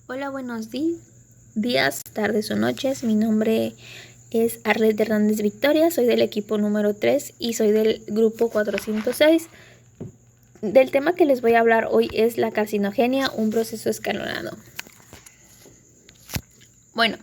Hola, buenos días, tardes o noches. Mi nombre es Arlet Hernández Victoria, soy del equipo número 3 y soy del grupo 406. Del tema que les voy a hablar hoy es la carcinogenia, un proceso escalonado. Bueno,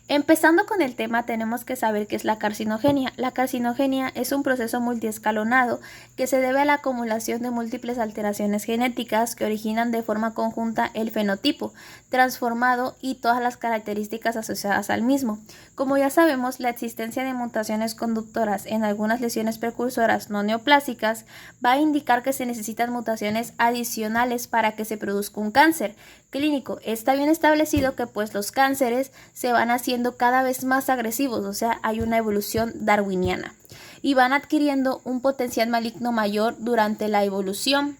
empezando con el tema, tenemos que saber qué es la carcinogenia. La carcinogenia es un proceso multiescalonado que se debe a la acumulación de múltiples alteraciones genéticas que originan de forma conjunta el fenotipo transformado y todas las características asociadas al mismo. Como ya sabemos, la existencia de mutaciones conductoras en algunas lesiones precursoras no neoplásicas va a indicar que se necesitan mutaciones adicionales para que se produzca un cáncer clínico. Está bien establecido que pues los cánceres se van haciendo cada vez más agresivos, o sea, hay una evolución darwiniana y van adquiriendo un potencial maligno mayor durante la evolución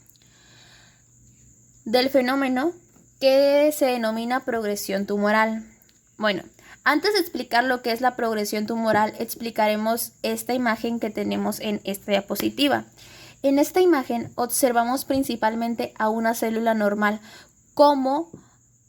del fenómeno que se denomina progresión tumoral. Bueno, antes de explicar lo que es la progresión tumoral, explicaremos esta imagen que tenemos en esta diapositiva. En esta imagen observamos principalmente a una célula normal como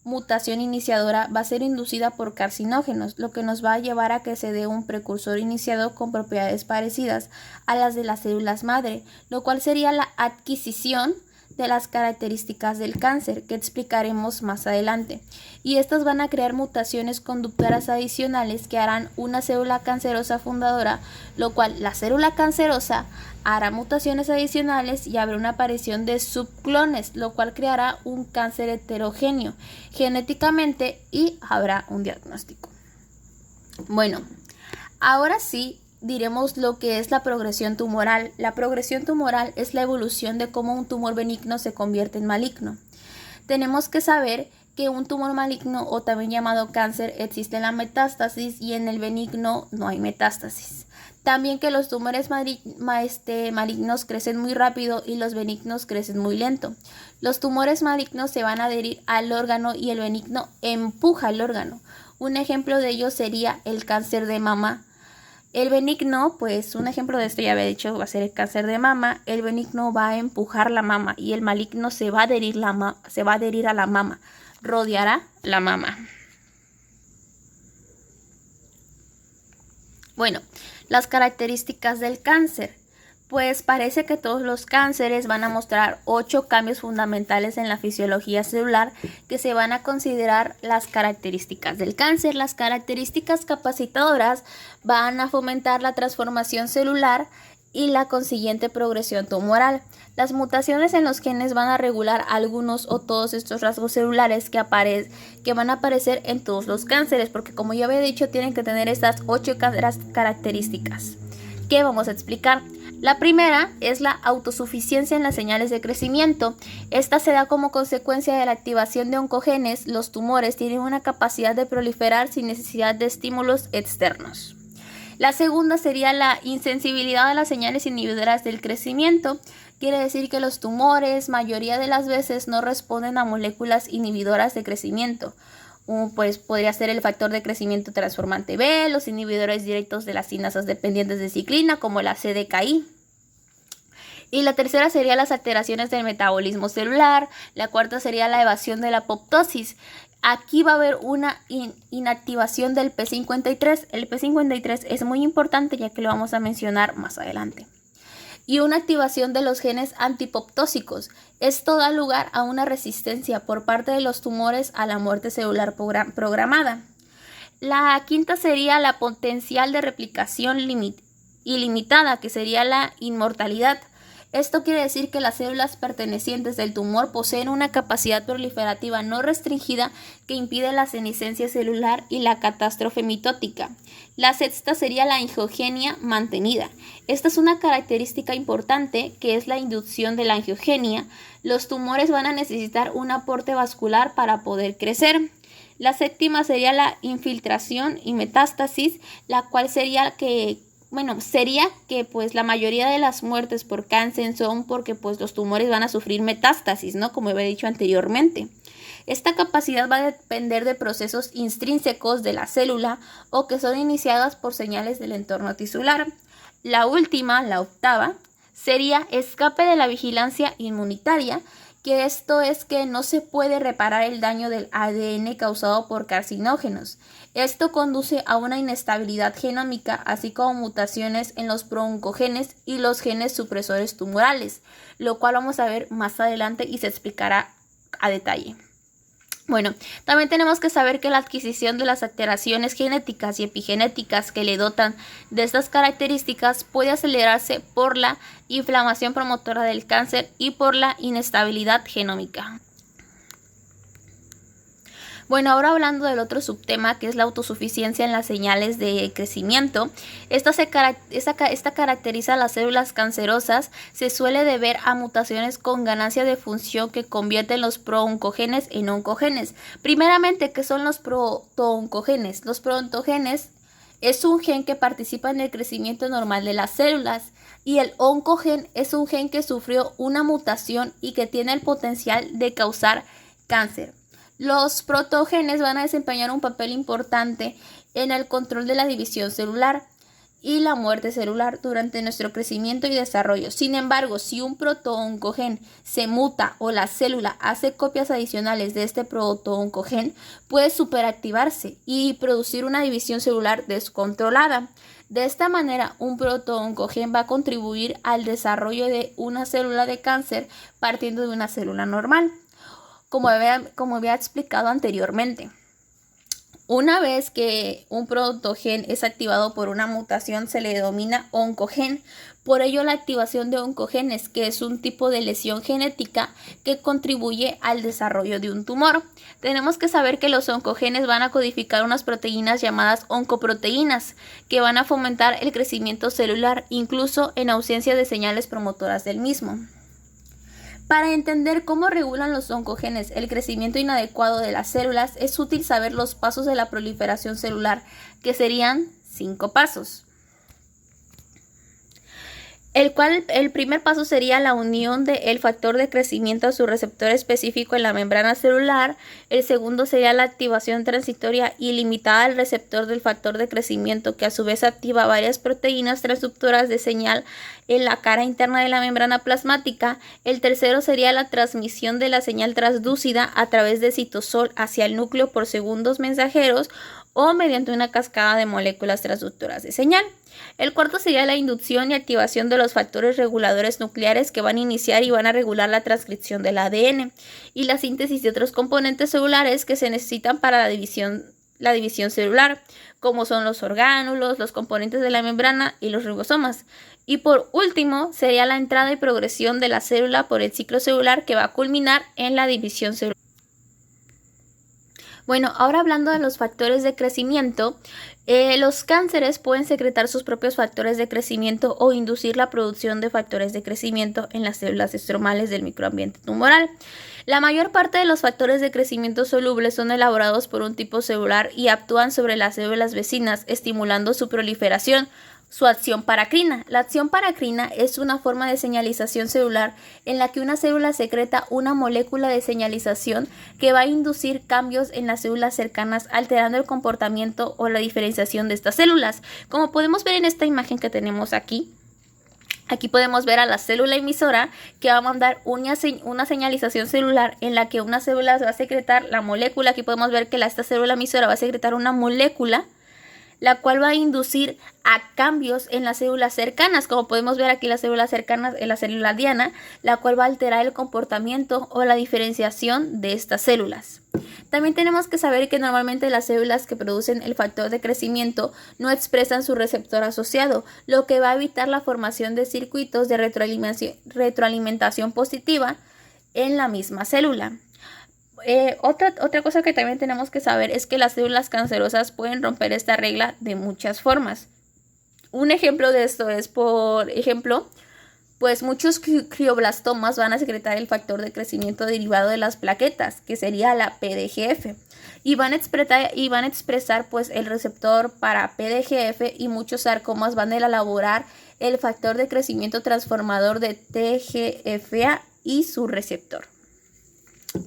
mutación iniciadora va a ser inducida por carcinógenos, lo que nos va a llevar a que se dé un precursor iniciado con propiedades parecidas a las de las células madre, lo cual sería la adquisición de las características del cáncer, que explicaremos más adelante. Y estas van a crear mutaciones conductoras adicionales que harán una célula cancerosa fundadora, lo cual la célula cancerosa hará mutaciones adicionales y habrá una aparición de subclones, lo cual creará un cáncer heterogéneo genéticamente y habrá un diagnóstico. Bueno, ahora sí diremos lo que es la progresión tumoral. La progresión tumoral es la evolución de cómo un tumor benigno se convierte en maligno. Tenemos que saber que un tumor maligno, o también llamado cáncer, existe en la metástasis y en el benigno no hay metástasis. También que los tumores malignos crecen muy rápido y los benignos crecen muy lento. Los tumores malignos se van a adherir al órgano y el benigno empuja el órgano. Un ejemplo de ello sería el cáncer de mama. El benigno, pues un ejemplo de esto ya había dicho, va a ser el cáncer de mama. El benigno va a empujar la mama y el maligno se va a adherir a la mama, rodeará la mama. Bueno, las características del cáncer. Pues parece que todos los cánceres van a mostrar 8 cambios fundamentales en la fisiología celular que se van a considerar las características del cáncer. Las características capacitadoras van a fomentar la transformación celular y la consiguiente progresión tumoral. Las mutaciones en los genes van a regular algunos o todos estos rasgos celulares que van a aparecer en todos los cánceres, porque como ya había dicho, tienen que tener estas 8 características que vamos a explicar. La primera es la autosuficiencia en las señales de crecimiento. Esta se da como consecuencia de la activación de oncogenes. Los tumores tienen una capacidad de proliferar sin necesidad de estímulos externos. La segunda sería la insensibilidad a las señales inhibidoras del crecimiento. Quiere decir que los tumores, mayoría de las veces, no responden a moléculas inhibidoras de crecimiento. Pues podría ser el factor de crecimiento transformante B, los inhibidores directos de las cinasas dependientes de ciclina, como la CDKI. Y la tercera sería las alteraciones del metabolismo celular. La cuarta sería la evasión de la apoptosis. Aquí va a haber una inactivación del P53. El P53 es muy importante, ya que lo vamos a mencionar más adelante. Y una activación de los genes antipoptósicos. Esto da lugar a una resistencia por parte de los tumores a la muerte celular programada. La quinta sería la potencial de replicación ilimitada, que sería la inmortalidad. Esto quiere decir que las células pertenecientes del tumor poseen una capacidad proliferativa no restringida que impide la senescencia celular y la catástrofe mitótica. La sexta sería la angiogenia mantenida. Esta es una característica importante, que es la inducción de la angiogenia. Los tumores van a necesitar un aporte vascular para poder crecer. La séptima sería la infiltración y metástasis, la cual sería que pues la mayoría de las muertes por cáncer son porque pues los tumores van a sufrir metástasis, ¿no? Como había dicho anteriormente. Esta capacidad va a depender de procesos intrínsecos de la célula o que son iniciadas por señales del entorno tisular. La última, la octava, sería escape de la vigilancia inmunitaria, que esto es que no se puede reparar el daño del ADN causado por carcinógenos. Esto conduce a una inestabilidad genómica, así como mutaciones en los prooncogenes y los genes supresores tumorales, lo cual vamos a ver más adelante y se explicará a detalle. Bueno, también tenemos que saber que la adquisición de las alteraciones genéticas y epigenéticas que le dotan de estas características puede acelerarse por la inflamación promotora del cáncer y por la inestabilidad genómica. Bueno, ahora hablando del otro subtema, que es la autosuficiencia en las señales de crecimiento, esta caracteriza a las células cancerosas, se suele deber a mutaciones con ganancia de función que convierten los prooncogenes en oncogenes. Primeramente, ¿qué son los protooncogenes? Los prooncogenes es un gen que participa en el crecimiento normal de las células, y el oncogen es un gen que sufrió una mutación y que tiene el potencial de causar cáncer. Los protógenes van a desempeñar un papel importante en el control de la división celular y la muerte celular durante nuestro crecimiento y desarrollo. Sin embargo, si un protooncogen se muta o la célula hace copias adicionales de este protooncogen, puede superactivarse y producir una división celular descontrolada. De esta manera, un protooncogen va a contribuir al desarrollo de una célula de cáncer partiendo de una célula normal, como había explicado anteriormente. Una vez que un protogen es activado por una mutación, se le denomina oncogen. Por ello, la activación de oncogenes, que es un tipo de lesión genética que contribuye al desarrollo de un tumor. Tenemos que saber que los oncogenes van a codificar unas proteínas llamadas oncoproteínas, que van a fomentar el crecimiento celular, incluso en ausencia de señales promotoras del mismo. Para entender cómo regulan los oncogenes el crecimiento inadecuado de las células, es útil saber los pasos de la proliferación celular, que serían 5 pasos. El primer paso sería la unión del factor de crecimiento a su receptor específico en la membrana celular. El segundo sería la activación transitoria ilimitada al receptor del factor de crecimiento, que a su vez activa varias proteínas transductoras de señal en la cara interna de la membrana plasmática. El tercero sería la transmisión de la señal transdúcida a través de citosol hacia el núcleo por segundos mensajeros o mediante una cascada de moléculas transductoras de señal. El cuarto sería la inducción y activación de los factores reguladores nucleares, que van a iniciar y van a regular la transcripción del ADN y la síntesis de otros componentes celulares que se necesitan para la división celular, como son los orgánulos, los componentes de la membrana y los ribosomas. Y por último, sería la entrada y progresión de la célula por el ciclo celular, que va a culminar en la división celular. Bueno, ahora hablando de los factores de crecimiento, los cánceres pueden secretar sus propios factores de crecimiento o inducir la producción de factores de crecimiento en las células estromales del microambiente tumoral. La mayor parte de los factores de crecimiento solubles son elaborados por un tipo celular y actúan sobre las células vecinas, estimulando su proliferación. Su acción paracrina. La acción paracrina es una forma de señalización celular en la que una célula secreta una molécula de señalización que va a inducir cambios en las células cercanas, alterando el comportamiento o la diferenciación de estas células. Como podemos ver en esta imagen que tenemos aquí, podemos ver a la célula emisora, que va a mandar una señalización celular en la que una célula va a secretar la molécula. Aquí podemos ver que esta célula emisora va a secretar una molécula, la cual va a inducir a cambios en las células cercanas. Como podemos ver aquí, las células cercanas en la célula diana, la cual va a alterar el comportamiento o la diferenciación de estas células. También tenemos que saber que normalmente las células que producen el factor de crecimiento no expresan su receptor asociado, lo que va a evitar la formación de circuitos de retroalimentación positiva en la misma célula. Otra cosa que también tenemos que saber es que las células cancerosas pueden romper esta regla de muchas formas. Un ejemplo de esto es, por ejemplo, pues muchos crioblastomas van a secretar el factor de crecimiento derivado de las plaquetas, que sería la PDGF, y van a expresar pues el receptor para PDGF, y muchos sarcomas van a elaborar el factor de crecimiento transformador de TGFA y su receptor.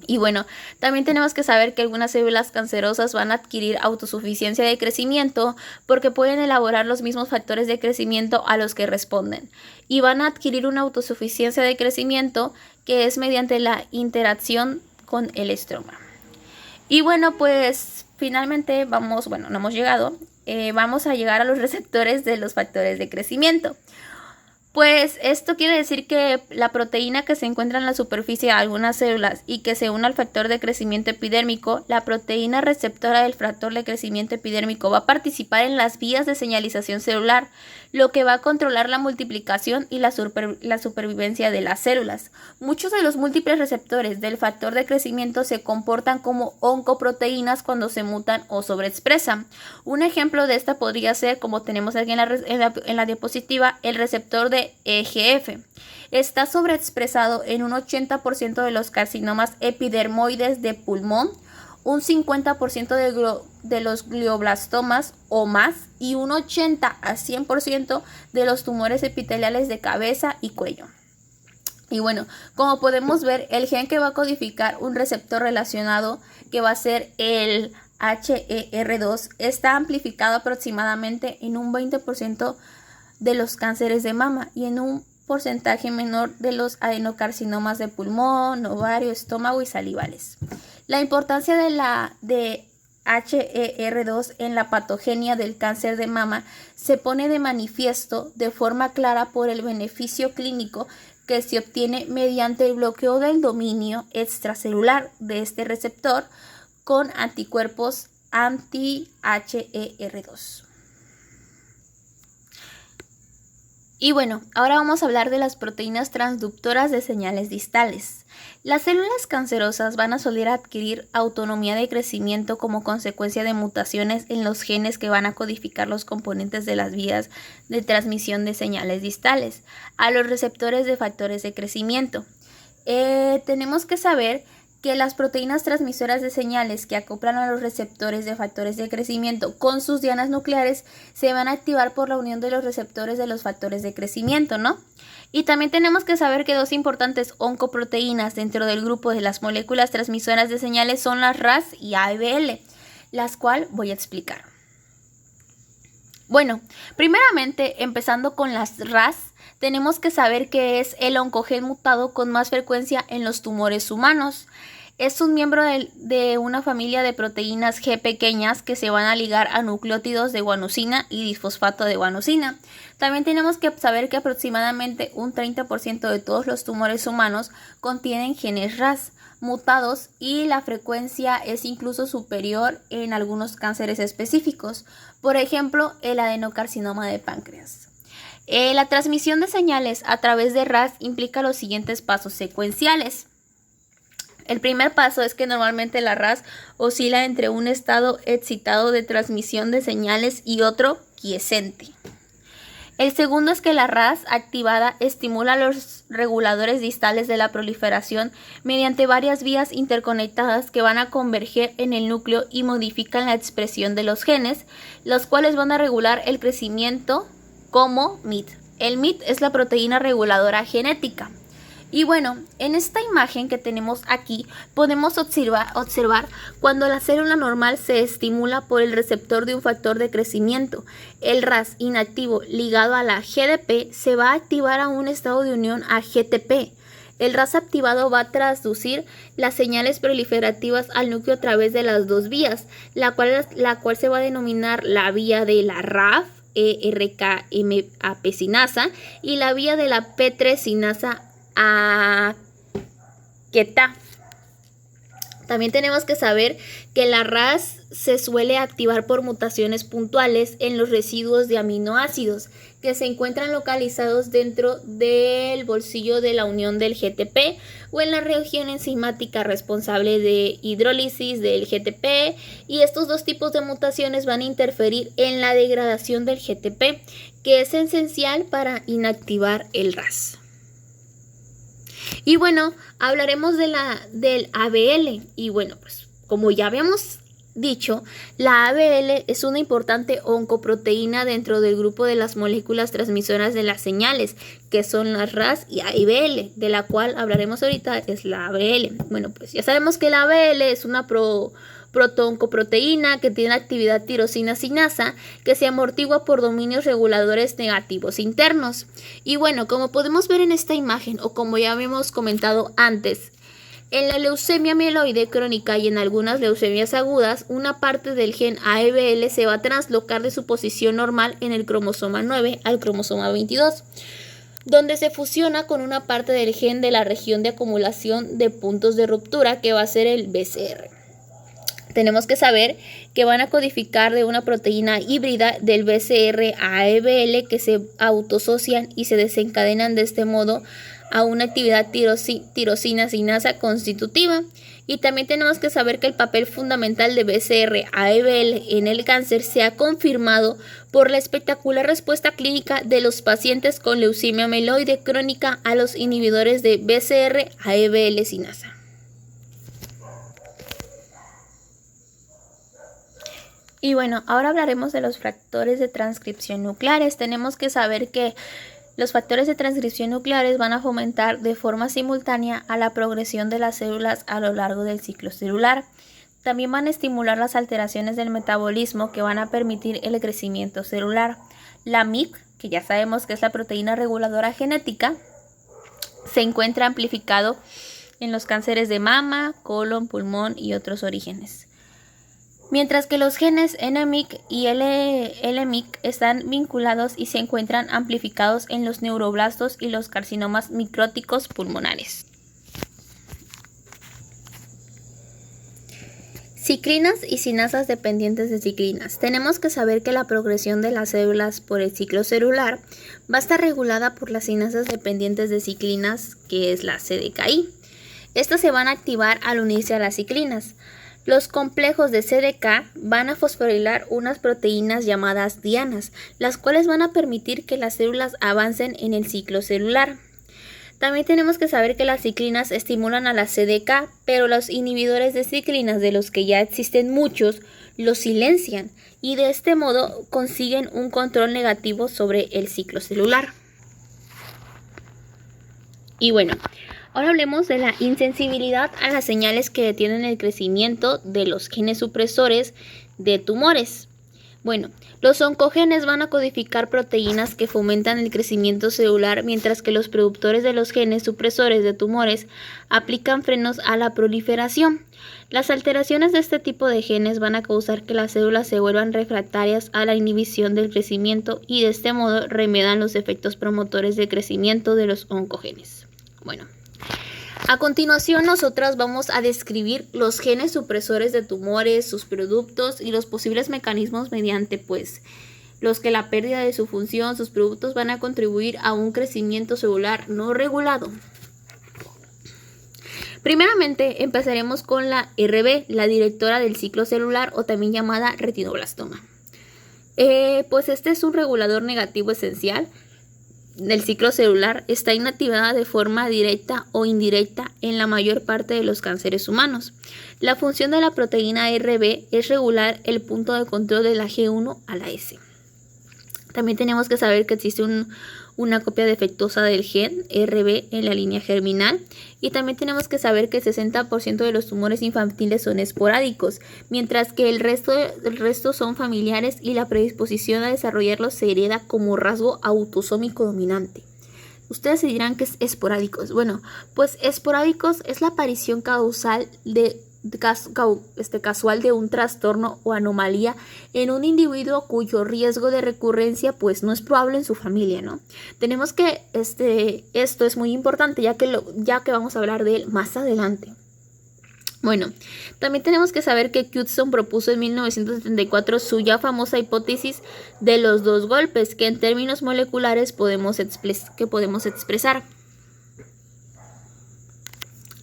Y bueno, también tenemos que saber que algunas células cancerosas van a adquirir autosuficiencia de crecimiento porque pueden elaborar los mismos factores de crecimiento a los que responden. Y van a adquirir una autosuficiencia de crecimiento que es mediante la interacción con el estroma. Y bueno, pues finalmente no hemos llegado. Vamos a llegar a los receptores de los factores de crecimiento. Pues esto quiere decir que la proteína que se encuentra en la superficie de algunas células y que se une al factor de crecimiento epidérmico, la proteína receptora del factor de crecimiento epidérmico va a participar en las vías de señalización celular, lo que va a controlar la multiplicación y la supervivencia de las células. Muchos de los múltiples receptores del factor de crecimiento se comportan como oncoproteínas cuando se mutan o sobreexpresan. Un ejemplo de esta podría ser, como tenemos aquí en la diapositiva, el receptor de EGF. Está sobreexpresado en un 80% de los carcinomas epidermoides de pulmón, un 50% de los glioblastomas o más y un 80 a 100% de los tumores epiteliales de cabeza y cuello. Y bueno, como podemos ver, el gen que va a codificar un receptor relacionado, que va a ser el HER2, está amplificado aproximadamente en un 20% de los cánceres de mama y en un porcentaje menor de los adenocarcinomas de pulmón, ovario, estómago y salivales. La importancia de HER2 en la patogenia del cáncer de mama se pone de manifiesto de forma clara por el beneficio clínico que se obtiene mediante el bloqueo del dominio extracelular de este receptor con anticuerpos anti-HER2. Y bueno, ahora vamos a hablar de las proteínas transductoras de señales distales. Las células cancerosas van a soler adquirir autonomía de crecimiento como consecuencia de mutaciones en los genes que van a codificar los componentes de las vías de transmisión de señales distales a los receptores de factores de crecimiento. Tenemos que saber que las proteínas transmisoras de señales que acoplan a los receptores de factores de crecimiento con sus dianas nucleares se van a activar por la unión de los receptores de los factores de crecimiento, ¿no? Y también tenemos que saber que dos importantes oncoproteínas dentro del grupo de las moléculas transmisoras de señales son las RAS y ABL, las cuales voy a explicar. Bueno, primeramente, empezando con las RAS, tenemos que saber que es el oncogen mutado con más frecuencia en los tumores humanos. Es un miembro de una familia de proteínas G pequeñas que se van a ligar a nucleótidos de guanosina y disfosfato de guanosina. También tenemos que saber que aproximadamente un 30% de todos los tumores humanos contienen genes RAS mutados y la frecuencia es incluso superior en algunos cánceres específicos, por ejemplo, el adenocarcinoma de páncreas. La transmisión de señales a través de RAS implica los siguientes pasos secuenciales. El primer paso es que normalmente la RAS oscila entre un estado excitado de transmisión de señales y otro quiescente. El segundo es que la RAS activada estimula los reguladores distales de la proliferación mediante varias vías interconectadas que van a converger en el núcleo y modifican la expresión de los genes, los cuales van a regular el crecimiento como MIT. El MIT es la proteína reguladora genética. Y bueno, en esta imagen que tenemos aquí podemos observar cuando la célula normal se estimula por el receptor de un factor de crecimiento. El RAS inactivo ligado a la GDP se va a activar a un estado de unión a GTP. El RAS activado va a transducir las señales proliferativas al núcleo a través de las dos vías, la cual se va a denominar la vía de la RAF, RKMAP-sinasa, y la vía de la P3 sinasa a QETA. También tenemos que saber que la RAS se suele activar por mutaciones puntuales en los residuos de aminoácidos que se encuentran localizados dentro del bolsillo de la unión del GTP o en la región enzimática responsable de hidrólisis del GTP, y estos dos tipos de mutaciones van a interferir en la degradación del GTP, que es esencial para inactivar el RAS. Y bueno, hablaremos del ABL. Y bueno, pues como ya habíamos dicho, la ABL es una importante oncoproteína dentro del grupo de las moléculas transmisoras de las señales, que son las RAS y ABL, de la cual hablaremos ahorita, es la ABL. Bueno, pues ya sabemos que la ABL es una protooncoproteína que tiene actividad tirosina sinasa que se amortigua por dominios reguladores negativos internos. Y bueno, como podemos ver en esta imagen, o como ya habíamos comentado antes, en la leucemia mieloide crónica y en algunas leucemias agudas, una parte del gen ABL se va a translocar de su posición normal en el cromosoma 9 al cromosoma 22, donde se fusiona con una parte del gen de la región de acumulación de puntos de ruptura que va a ser el BCR. Tenemos que saber que van a codificar de una proteína híbrida del BCR a ABL que se autosocian y se desencadenan de este modo a una actividad tirosina sinasa constitutiva. Y también tenemos que saber que el papel fundamental de BCR-ABL en el cáncer se ha confirmado por la espectacular respuesta clínica de los pacientes con leucemia mieloide crónica a los inhibidores de BCR-ABL sinasa. Y bueno, ahora hablaremos de los factores de transcripción nucleares. Tenemos que saber que los factores de transcripción nucleares van a fomentar de forma simultánea a la progresión de las células a lo largo del ciclo celular. También van a estimular las alteraciones del metabolismo que van a permitir el crecimiento celular. La MYC, que ya sabemos que es la proteína reguladora genética, se encuentra amplificado en los cánceres de mama, colon, pulmón y otros orígenes. Mientras que los genes NMYC y LMYC están vinculados y se encuentran amplificados en los neuroblastos y los carcinomas micróticos pulmonares. Ciclinas y sinasas dependientes de ciclinas. Tenemos que saber que la progresión de las células por el ciclo celular va a estar regulada por las sinasas dependientes de ciclinas, que es la CDKI. Estas se van a activar al unirse a las ciclinas. Los complejos de CDK van a fosforilar unas proteínas llamadas dianas, las cuales van a permitir que las células avancen en el ciclo celular. También tenemos que saber que las ciclinas estimulan a la CDK, pero los inhibidores de ciclinas, de los que ya existen muchos, los silencian y de este modo consiguen un control negativo sobre el ciclo celular. Y bueno, ahora hablemos de la insensibilidad a las señales que detienen el crecimiento de los genes supresores de tumores. Bueno, los oncogenes van a codificar proteínas que fomentan el crecimiento celular, mientras que los productores de los genes supresores de tumores aplican frenos a la proliferación. Las alteraciones de este tipo de genes van a causar que las células se vuelvan refractarias a la inhibición del crecimiento y de este modo remedian los efectos promotores de crecimiento de los oncogenes. Bueno, a continuación nosotras vamos a describir los genes supresores de tumores, sus productos y los posibles mecanismos mediante los que la pérdida de su función, sus productos van a contribuir a un crecimiento celular no regulado. Primeramente empezaremos con la RB, la directora del ciclo celular o también llamada retinoblastoma. Este es un regulador negativo esencial del ciclo celular, está inactivada de forma directa o indirecta en la mayor parte de los cánceres humanos. La función de la proteína RB es regular el punto de control de la G1 a la S. También tenemos que saber que existe una copia defectuosa del gen RB en la línea germinal y también tenemos que saber que el 60% de los tumores infantiles son esporádicos, mientras que el resto son familiares y la predisposición a desarrollarlos se hereda como rasgo autosómico dominante. Ustedes se dirán que es esporádicos. Bueno, pues esporádicos es la aparición casual de un trastorno o anomalía en un individuo cuyo riesgo de recurrencia no es probable en su familia, ¿no? Tenemos que esto es muy importante ya que vamos a hablar de él más adelante. Bueno, también tenemos que saber que Knudson propuso en 1974 su ya famosa hipótesis de los dos golpes que en términos moleculares podemos expresar.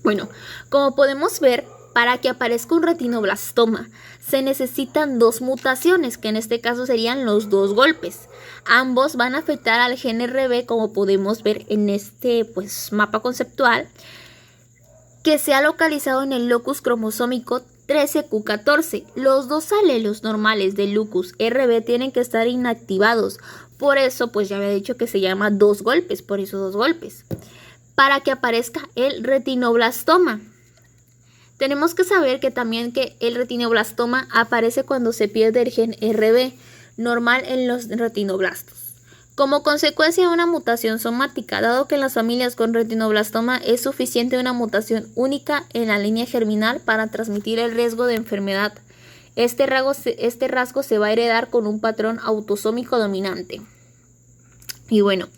Bueno, como podemos ver, para que aparezca un retinoblastoma se necesitan dos mutaciones, que en este caso serían los dos golpes. Ambos van a afectar al gen RB, como podemos ver en este mapa conceptual, que se ha localizado en el locus cromosómico 13q14. Los dos alelos normales del locus RB tienen que estar inactivados. Por eso, pues ya había dicho que se llama dos golpes, por eso dos golpes. Para que aparezca el retinoblastoma. Tenemos que saber que también que el retinoblastoma aparece cuando se pierde el gen RB normal en los retinoblastos. Como consecuencia de una mutación somática, dado que en las familias con retinoblastoma es suficiente una mutación única en la línea germinal para transmitir el riesgo de enfermedad. Este rasgo se va a heredar con un patrón autosómico dominante. Y bueno,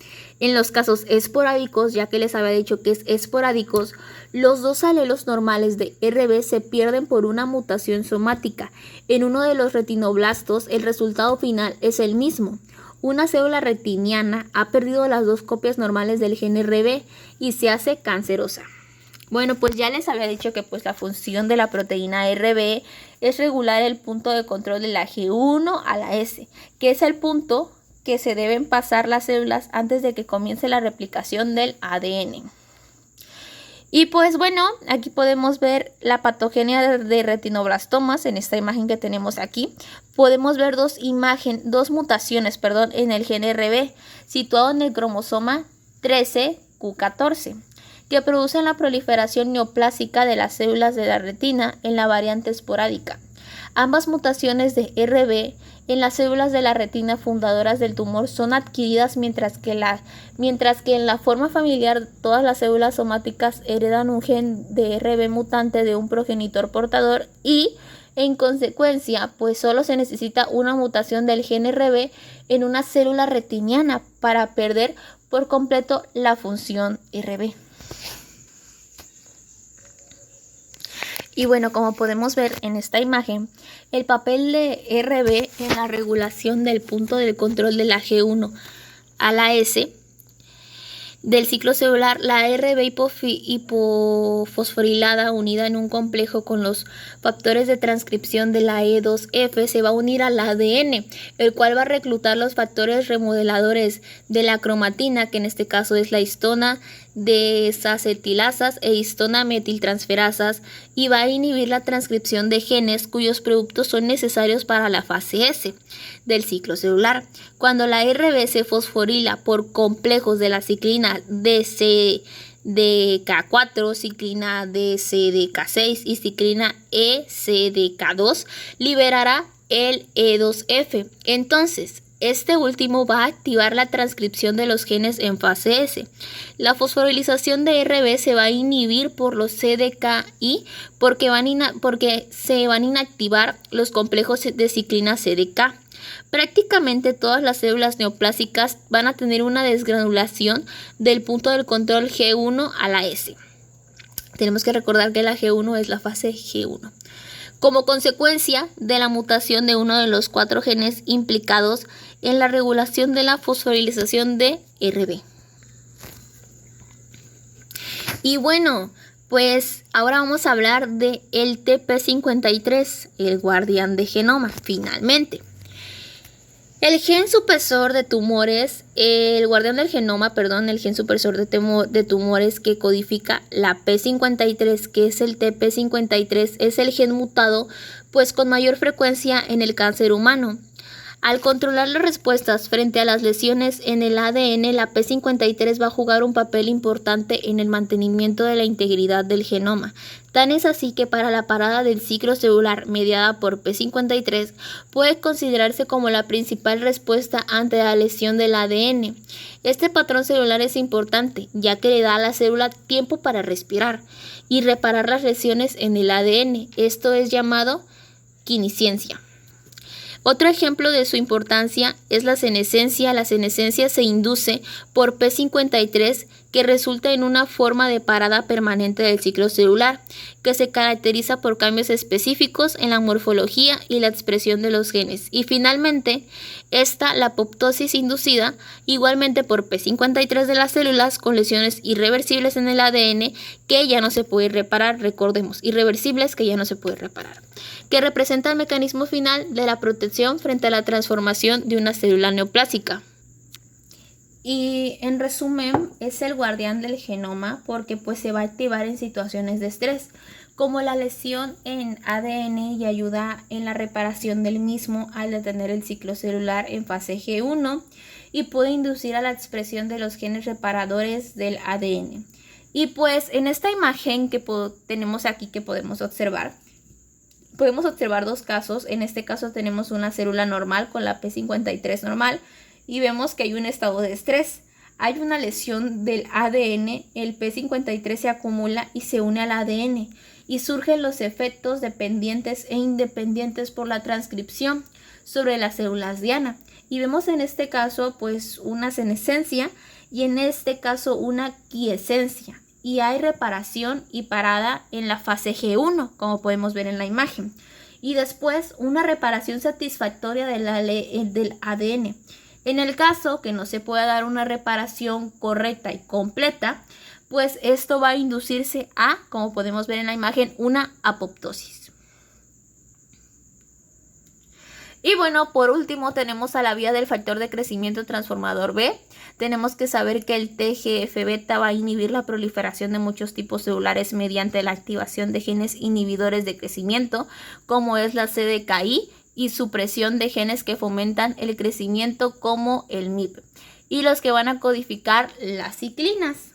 en los casos esporádicos, ya que les había dicho que es esporádicos, los dos alelos normales de RB se pierden por una mutación somática. En uno de los retinoblastos, el resultado final es el mismo. Una célula retiniana ha perdido las dos copias normales del gen RB y se hace cancerosa. Bueno, pues ya les había dicho que pues la función de la proteína RB es regular el punto de control de la G1 a la S, que es el punto que se deben pasar las células antes de que comience la replicación del ADN. Y pues bueno, aquí podemos ver la patogenia de retinoblastomas en esta imagen que tenemos aquí. Podemos ver dos mutaciones, en el gen RB situado en el cromosoma 13q14, que producen la proliferación neoplásica de las células de la retina en la variante esporádica. Ambas mutaciones de RB en las células de la retina fundadoras del tumor son adquiridas mientras que en la forma familiar todas las células somáticas heredan un gen de RB mutante de un progenitor portador y, en consecuencia, pues solo se necesita una mutación del gen RB en una célula retiniana para perder por completo la función RB. Y bueno, como podemos ver en esta imagen, el papel de RB en la regulación del punto de control de la G1 a la S del ciclo celular, la RB hipofosforilada unida en un complejo con los factores de transcripción de la E2F se va a unir al ADN, el cual va a reclutar los factores remodeladores de la cromatina, que en este caso es la histona desacetilasas e histona metiltransferasas, y va a inhibir la transcripción de genes cuyos productos son necesarios para la fase S del ciclo celular. Cuando la RB se fosforila por complejos de la ciclina DCDK4, ciclina DCDK6 y ciclina ECDK2, liberará el E2F. Entonces, este último va a activar la transcripción de los genes en fase S. La fosforilización de RB se va a inhibir por los CDKI porque se van a inactivar los complejos de ciclina CDK. Prácticamente todas las células neoplásicas van a tener una desgranulación del punto del control G1 a la S. Tenemos que recordar que la G1 es la fase G1. Como consecuencia de la mutación de uno de los 4 genes implicados en la regulación de la fosforilización de RB. Y bueno, pues ahora vamos a hablar de el TP53, el guardián de genoma, finalmente. El gen supresor de tumores, el guardián del genoma, el gen supresor de tumores que codifica la P53, que es el TP53, es el gen mutado, pues con mayor frecuencia en el cáncer humano. Al controlar las respuestas frente a las lesiones en el ADN, la P53 va a jugar un papel importante en el mantenimiento de la integridad del genoma. Tan es así que para la parada del ciclo celular mediada por P53 puede considerarse como la principal respuesta ante la lesión del ADN. Este patrón celular es importante, ya que le da a la célula tiempo para respirar y reparar las lesiones en el ADN. Esto es llamado quiescencia. Otro ejemplo de su importancia es la senescencia. La senescencia se induce por P53, que resulta en una forma de parada permanente del ciclo celular, que se caracteriza por cambios específicos en la morfología y la expresión de los genes. Y finalmente, la apoptosis inducida igualmente por P53 de las células con lesiones irreversibles en el ADN que ya no se puede reparar, recordemos, irreversibles que ya no se puede reparar, que representa el mecanismo final de la protección frente a la transformación de una célula neoplásica. Y en resumen, es el guardián del genoma porque pues se va a activar en situaciones de estrés. como la lesión en ADN y ayuda en la reparación del mismo al detener el ciclo celular en fase G1 y puede inducir a la expresión de los genes reparadores del ADN. Y pues en esta imagen que tenemos aquí que podemos observar dos casos. En este caso tenemos una célula normal con la P53 normal y vemos que hay un estado de estrés. Hay una lesión del ADN, el P53 se acumula y se une al ADN y surgen los efectos dependientes e independientes por la transcripción sobre las células diana. Y vemos en este caso pues una senescencia y en este caso una quiescencia. Y hay reparación y parada en la fase G1, como podemos ver en la imagen. Y después una reparación satisfactoria del ADN. En el caso que no se pueda dar una reparación correcta y completa, pues esto va a inducirse a, como podemos ver en la imagen, una apoptosis. Y bueno, por último tenemos a la vía del factor de crecimiento transformador B. Tenemos que saber que el TGF-beta va a inhibir la proliferación de muchos tipos celulares mediante la activación de genes inhibidores de crecimiento, como es la CDKI, y supresión de genes que fomentan el crecimiento, como el MIP, y los que van a codificar las ciclinas.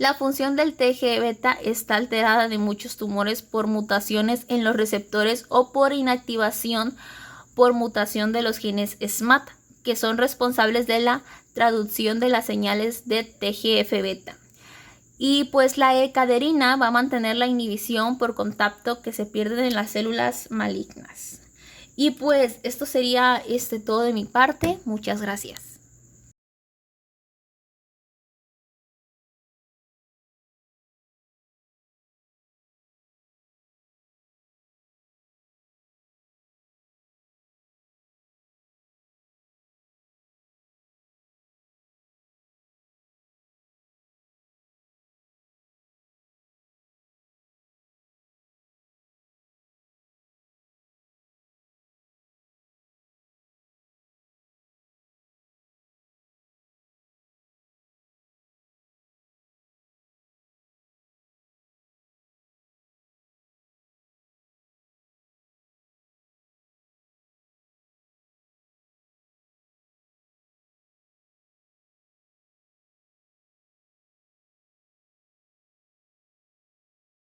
La función del TGF-beta está alterada de muchos tumores por mutaciones en los receptores o por inactivación por mutación de los genes SMAT, que son responsables de la traducción de las señales de TGF-beta. Y pues la E-caderina va a mantener la inhibición por contacto que se pierde en las células malignas. Y pues esto sería todo de mi parte. Muchas gracias.